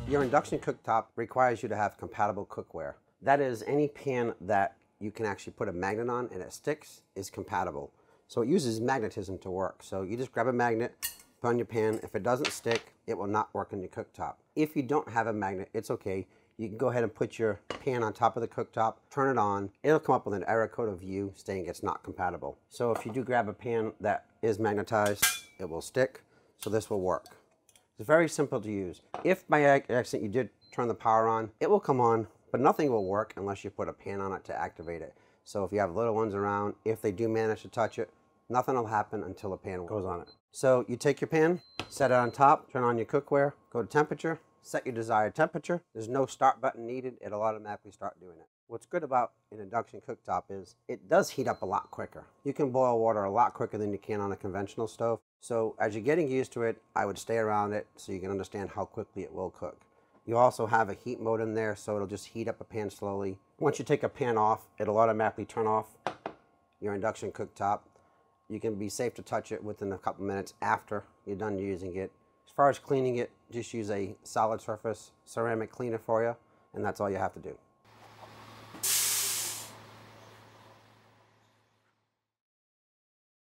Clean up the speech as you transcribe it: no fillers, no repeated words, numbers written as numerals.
Your induction cooktop requires you to have compatible cookware. That is, any pan that you can actually put a magnet on and it sticks is compatible. So it uses magnetism to work. So you just grab a magnet, put on your pan. If it doesn't stick, it will not work on your cooktop. If you don't have a magnet, it's okay. You can go ahead and put your pan on top of the cooktop, turn it on. It'll come up with an error code of view saying it's not compatible. So if you do grab a pan that is magnetized, it will stick. So this will work. It's very simple to use. If by accident you did turn the power on, it will come on, but nothing will work unless you put a pan on it to activate it. So if you have little ones around, if they do manage to touch it, nothing will happen until the pan goes on it. So you take your pan, set it on top, turn on your cookware, go to temperature, set your desired temperature. There's no start button needed. It'll automatically start doing it. What's good about an induction cooktop is it does heat up a lot quicker. You can boil water a lot quicker than you can on a conventional stove. So as you're getting used to it, I would stay around it so you can understand how quickly it will cook. You also have a heat mode in there, so it'll just heat up a pan slowly. Once you take a pan off, it'll automatically turn off your induction cooktop. You can be safe to touch it within a couple minutes after you're done using it. As far as cleaning it, just use a solid surface ceramic cleaner for you, and that's all you have to do.